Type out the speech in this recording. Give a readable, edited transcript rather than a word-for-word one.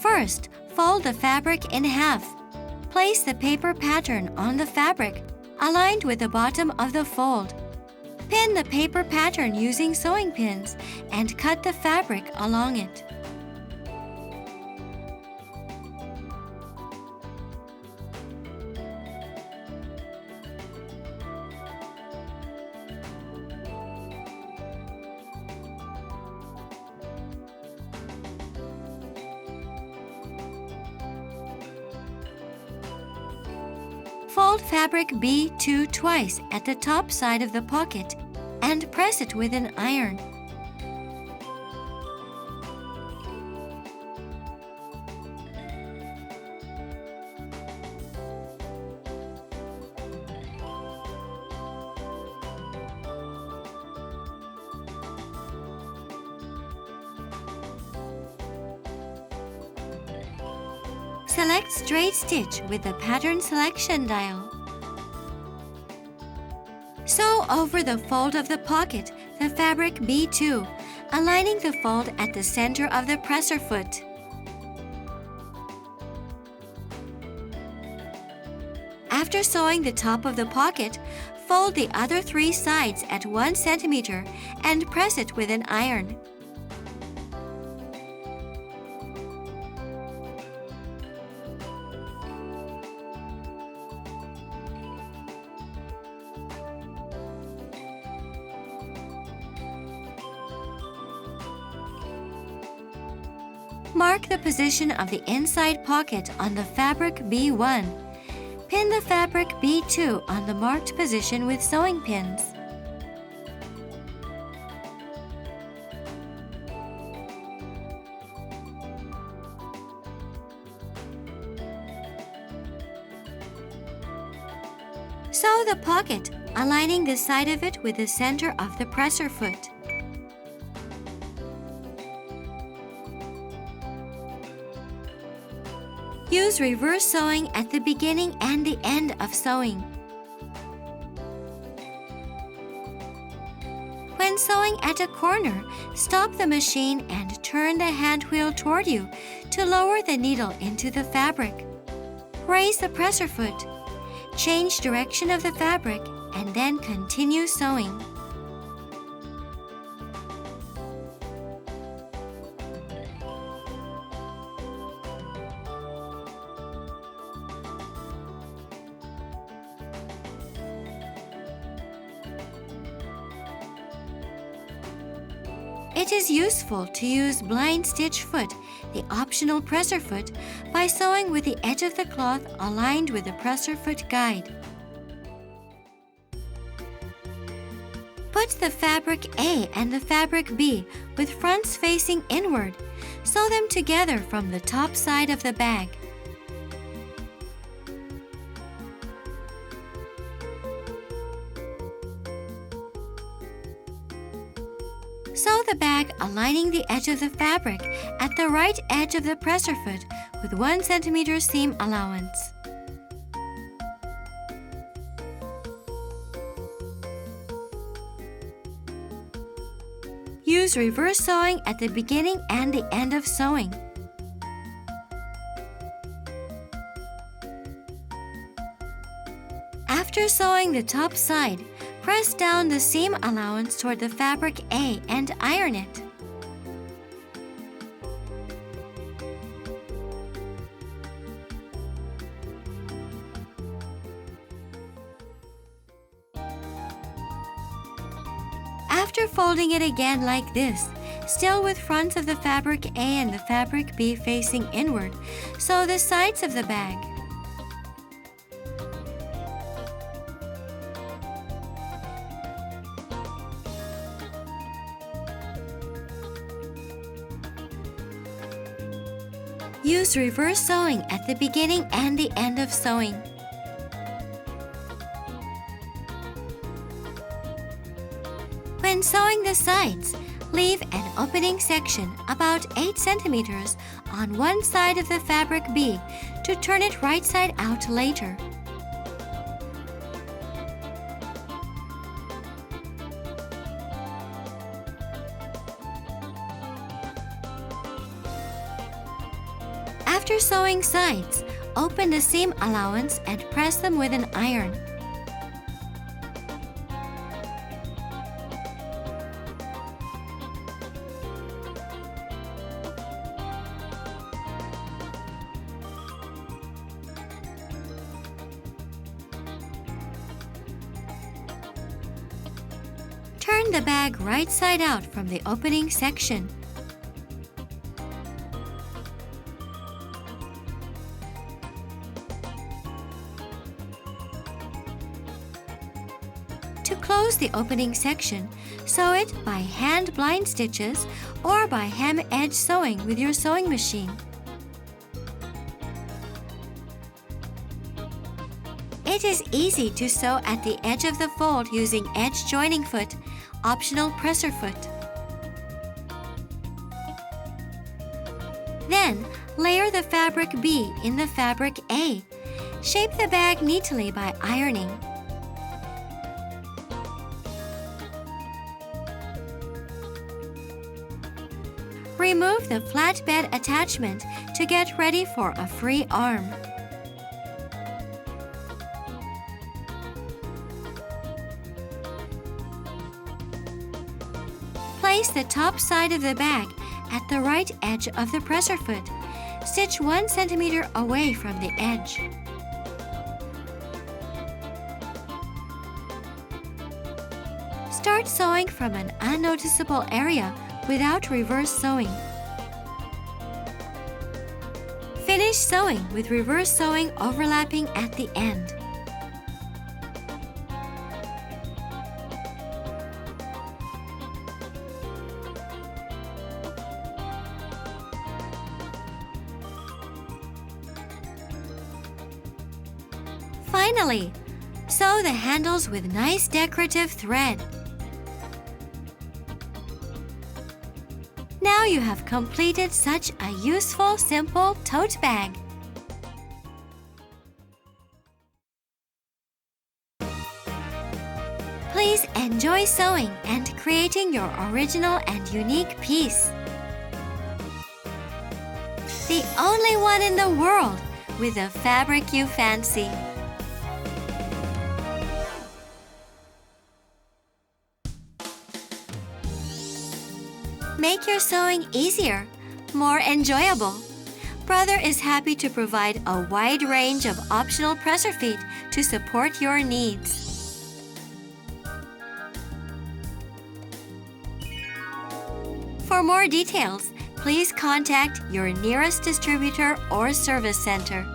First, fold the fabric in half. Place the paper pattern on the fabric, aligned with the bottom of the fold. Pin the paper pattern using sewing pins and cut the fabric along it. Fold fabric B2 twice at the top side of the pocket and press it with an iron. Select straight stitch with the pattern selection dial. Sew over the fold of the pocket the fabric B2, aligning the fold at the center of the presser foot. After sewing the top of the pocket, fold the other 3 sides at 1 centimeter and press it with an iron. Mark the position of the inside pocket on the fabric B1. Pin the fabric B2 on the marked position with sewing pins. Sew the pocket, aligning the side of it with the center of the presser foot. Use reverse sewing at the beginning and the end of sewing. When sewing at a corner, stop the machine and turn the hand wheel toward you to lower the needle into the fabric. Raise the presser foot. Change direction of the fabric and then continue sewing. It is useful to use blind stitch foot, the optional presser foot, by sewing with the edge of the cloth aligned with the presser foot guide. Put the fabric A and the fabric B with fronts facing inward. Sew them together from the top side of the bag. Sew the bag aligning the edge of the fabric at the right edge of the presser foot with 1 centimeter seam allowance. Use reverse sewing at the beginning and the end of sewing. After sewing the top side, press down the seam allowance toward the fabric A and iron it. After folding it again like this, still with fronts of the fabric A and the fabric B facing inward, sew the sides of the bag. Use reverse sewing at the beginning and the end of sewing. When sewing the sides, leave an opening section about 8 centimeters on one side of the fabric B to turn it right side out later. After sewing sides, open the seam allowance and press them with an iron. Turn the bag right side out from the opening section. To close the opening section, sew it by hand blind stitches or by hem edge sewing with your sewing machine. It is easy to sew at the edge of the fold using edge joining foot, optional presser foot. Then, layer the fabric B in the fabric A. Shape the bag neatly by ironing. Remove the flatbed attachment to get ready for a free arm. Place the top side of the bag at the right edge of the presser foot. Stitch 1 centimeter away from the edge. Start sewing from an unnoticeable area without reverse sewing. Finish sewing with reverse sewing overlapping at the end. Finally, sew the handles with nice decorative thread. Now you have completed such a useful, simple tote bag. Please enjoy sewing and creating your original and unique piece. The only one in the world with the fabric you fancy. Make your sewing easier, more enjoyable. Brother is happy to provide a wide range of optional presser feet to support your needs. For more details, please contact your nearest distributor or service center.